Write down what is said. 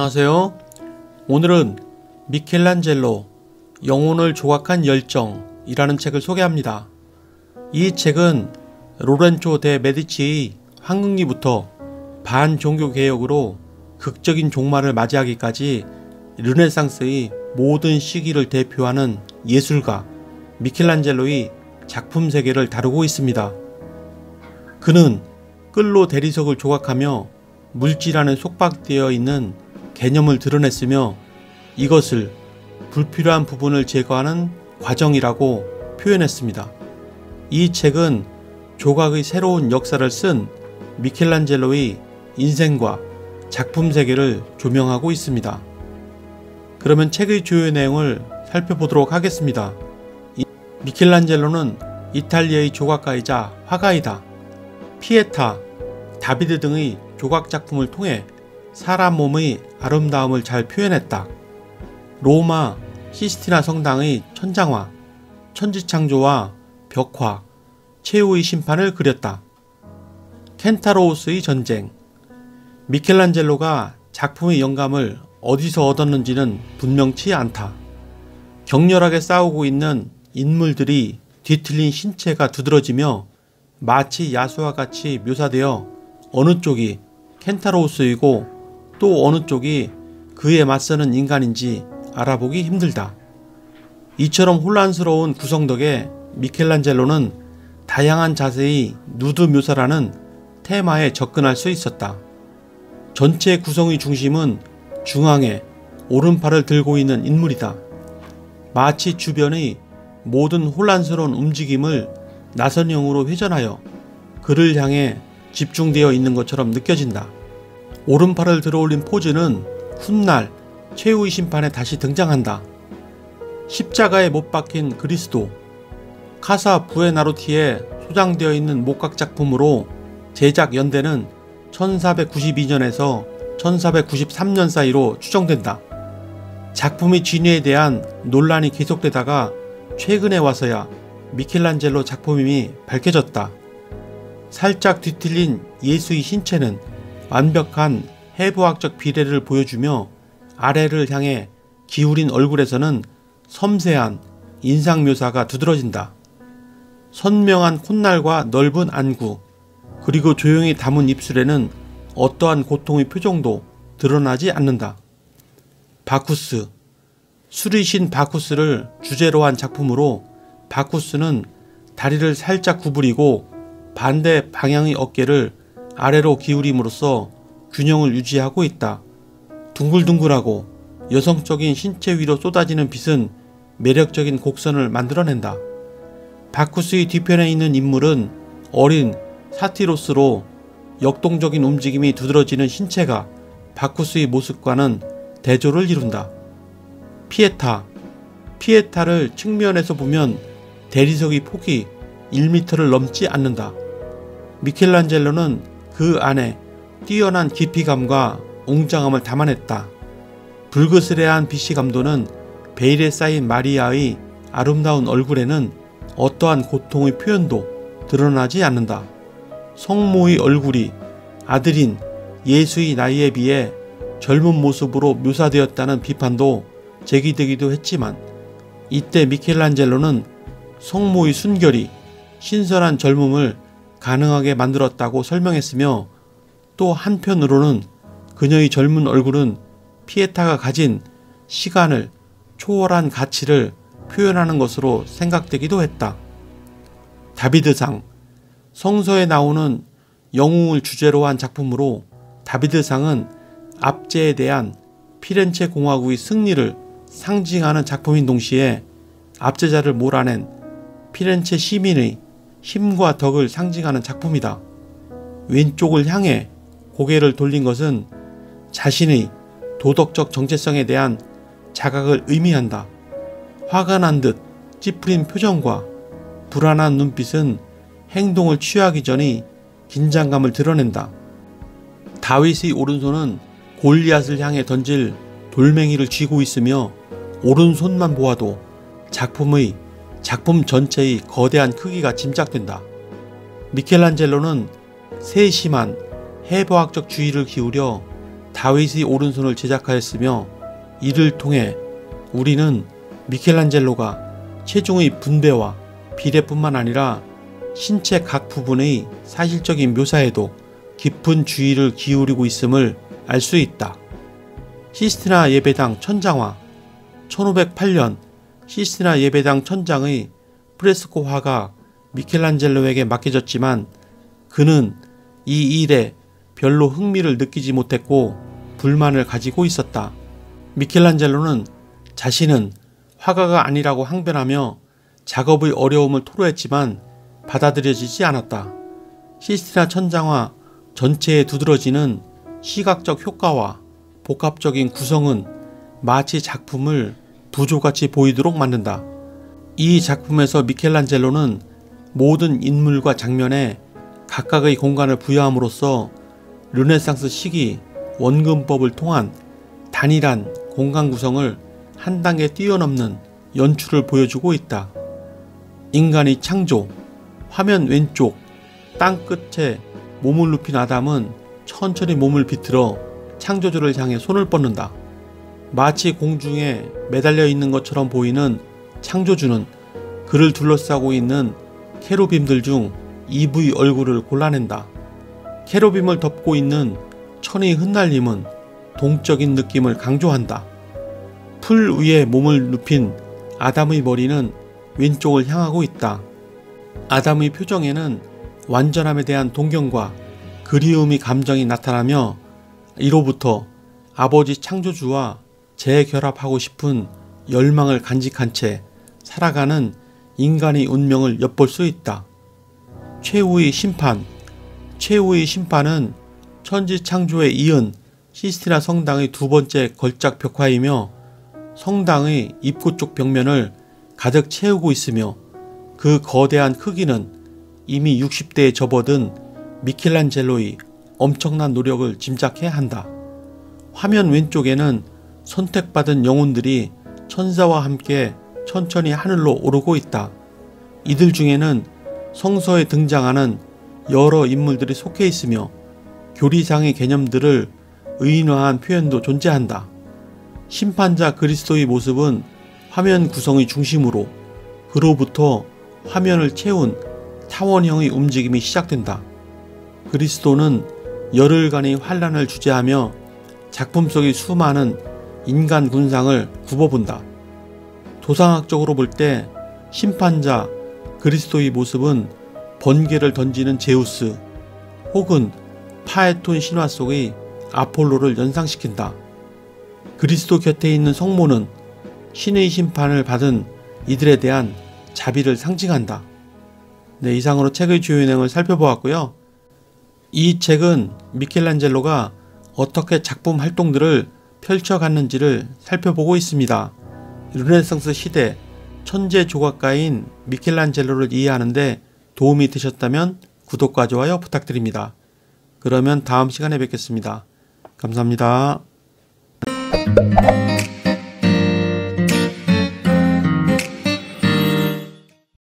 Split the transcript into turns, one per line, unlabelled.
안녕하세요. 오늘은 미켈란젤로 영혼을 조각한 열정이라는 책을 소개합니다. 이 책은 로렌조 데 메디치의 황금기부터 반종교개혁으로 극적인 종말을 맞이하기까지 르네상스의 모든 시기를 대표하는 예술가 미켈란젤로의 작품 세계를 다루고 있습니다. 그는 끌로 대리석을 조각하며 물질 안에 속박되어 있는 개념을 드러냈으며 이것을 불필요한 부분을 제거하는 과정이라고 표현했습니다. 이 책은 조각의 새로운 역사를 쓴 미켈란젤로의 인생과 작품 세계를 조명하고 있습니다. 그러면 책의 주요 내용을 살펴보도록 하겠습니다. 미켈란젤로는 이탈리아의 조각가이자 화가이다. 피에타, 다비드 등의 조각 작품을 통해 사람 몸의 아름다움을 잘 표현했다. 로마 시스티나 성당의 천장화, 천지창조와 벽화, 최후의 심판을 그렸다. 켄타로우스의 전쟁. 미켈란젤로가 작품의 영감을 어디서 얻었는지는 분명치 않다. 격렬하게 싸우고 있는 인물들이 뒤틀린 신체가 두드러지며 마치 야수와 같이 묘사되어 어느 쪽이 켄타로우스이고 또 어느 쪽이 그에 맞서는 인간인지 알아보기 힘들다. 이처럼 혼란스러운 구성 덕에 미켈란젤로는 다양한 자세의 누드 묘사라는 테마에 접근할 수 있었다. 전체 구성의 중심은 중앙에 오른팔을 들고 있는 인물이다. 마치 주변의 모든 혼란스러운 움직임을 나선형으로 회전하여 그를 향해 집중되어 있는 것처럼 느껴진다. 오른팔을 들어올린 포즈는 훗날 최후의 심판에 다시 등장한다. 십자가에 못 박힌 그리스도. 카사 부에나로티에 소장되어 있는 목각 작품으로 제작 연대는 1492년에서 1493년 사이로 추정된다. 작품의 진위에 대한 논란이 계속되다가 최근에 와서야 미켈란젤로 작품임이 밝혀졌다. 살짝 뒤틀린 예수의 신체는 완벽한 해부학적 비례를 보여주며 아래를 향해 기울인 얼굴에서는 섬세한 인상 묘사가 두드러진다. 선명한 콧날과 넓은 안구, 그리고 조용히 담은 입술에는 어떠한 고통의 표정도 드러나지 않는다. 바쿠스. 술의 신 바쿠스를 주제로 한 작품으로 바쿠스는 다리를 살짝 구부리고 반대 방향의 어깨를 아래로 기울임으로써 균형을 유지하고 있다. 둥글둥글하고 여성적인 신체 위로 쏟아지는 빛은 매력적인 곡선을 만들어낸다. 바쿠스의 뒤편에 있는 인물은 어린 사티로스로 역동적인 움직임이 두드러지는 신체가 바쿠스의 모습과는 대조를 이룬다. 피에타. 피에타를 측면에서 보면 대리석의 폭이 1m를 넘지 않는다. 미켈란젤로는 그 안에 뛰어난 깊이감과 웅장함을 담아냈다. 불그스레한 빛이 감도는 베일에 쌓인 마리아의 아름다운 얼굴에는 어떠한 고통의 표현도 드러나지 않는다. 성모의 얼굴이 아들인 예수의 나이에 비해 젊은 모습으로 묘사되었다는 비판도 제기되기도 했지만 이때 미켈란젤로는 성모의 순결이 신선한 젊음을 가능하게 만들었다고 설명했으며 또 한편으로는 그녀의 젊은 얼굴은 피에타가 가진 시간을 초월한 가치를 표현하는 것으로 생각되기도 했다. 다비드상. 성서에 나오는 영웅을 주제로 한 작품으로 다비드상은 압제에 대한 피렌체 공화국의 승리를 상징하는 작품인 동시에 압제자를 몰아낸 피렌체 시민의 힘과 덕을 상징하는 작품이다. 왼쪽을 향해 고개를 돌린 것은 자신의 도덕적 정체성에 대한 자각을 의미한다. 화가 난 듯 찌푸린 표정과 불안한 눈빛은 행동을 취하기 전의 긴장감을 드러낸다. 다윗의 오른손은 골리앗을 향해 던질 돌멩이를 쥐고 있으며 오른손만 보아도 작품 전체의 거대한 크기가 짐작된다. 미켈란젤로는 세심한 해부학적 주의를 기울여 다윗의 오른손을 제작하였으며 이를 통해 우리는 미켈란젤로가 체중의 분배와 비례뿐만 아니라 신체 각 부분의 사실적인 묘사에도 깊은 주의를 기울이고 있음을 알 수 있다. 시스티나 예배당 천장화. 1508년 시스티나 예배당 천장의 프레스코 화가 미켈란젤로에게 맡겨졌지만 그는 이 일에 별로 흥미를 느끼지 못했고 불만을 가지고 있었다. 미켈란젤로는 자신은 화가가 아니라고 항변하며 작업의 어려움을 토로했지만 받아들여지지 않았다. 시스티나 천장화 전체에 두드러지는 시각적 효과와 복합적인 구성은 마치 작품을 부조같이 보이도록 만든다. 이 작품에서 미켈란젤로는 모든 인물과 장면에 각각의 공간을 부여함으로써 르네상스 시기 원근법을 통한 단일한 공간 구성을 한 단계 뛰어넘는 연출을 보여주고 있다. 인간의 창조. 화면 왼쪽 땅 끝에 몸을 눕힌 아담은 천천히 몸을 비틀어 창조주를 향해 손을 뻗는다. 마치 공중에 매달려 있는 것처럼 보이는 창조주는 그를 둘러싸고 있는 케루빔들 중 이브의 얼굴을 골라낸다. 케루빔을 덮고 있는 천의 흩날림은 동적인 느낌을 강조한다. 풀 위에 몸을 눕힌 아담의 머리는 왼쪽을 향하고 있다. 아담의 표정에는 완전함에 대한 동경과 그리움의 감정이 나타나며 이로부터 아버지 창조주와 재결합하고 싶은 열망을 간직한 채 살아가는 인간의 운명을 엿볼 수 있다. 최후의 심판. 최후의 심판은 천지 창조에 이은 시스티나 성당의 두 번째 걸작 벽화이며 성당의 입구 쪽 벽면을 가득 채우고 있으며 그 거대한 크기는 이미 60대에 접어든 미켈란젤로의 엄청난 노력을 짐작해야 한다. 화면 왼쪽에는 선택받은 영혼들이 천사와 함께 천천히 하늘로 오르고 있다. 이들 중에는 성서에 등장하는 여러 인물들이 속해 있으며 교리상의 개념들을 의인화한 표현도 존재한다. 심판자 그리스도의 모습은 화면 구성의 중심으로 그로부터 화면을 채운 타원형의 움직임이 시작된다. 그리스도는 열흘간의 환란을 주재하며 작품 속의 수많은 인간 군상을 굽어본다. 도상학적으로 볼 때 심판자 그리스도의 모습은 번개를 던지는 제우스 혹은 파에톤 신화 속의 아폴로를 연상시킨다. 그리스도 곁에 있는 성모는 신의 심판을 받은 이들에 대한 자비를 상징한다. 네, 이상으로 책의 주요 내용을 살펴보았고요. 이 책은 미켈란젤로가 어떻게 작품 활동들을 펼쳐갔는지를 살펴보고 있습니다. 르네상스 시대 천재 조각가인 미켈란젤로를 이해하는 데 도움이 되셨다면 구독과 좋아요 부탁드립니다. 그러면 다음 시간에 뵙겠습니다. 감사합니다.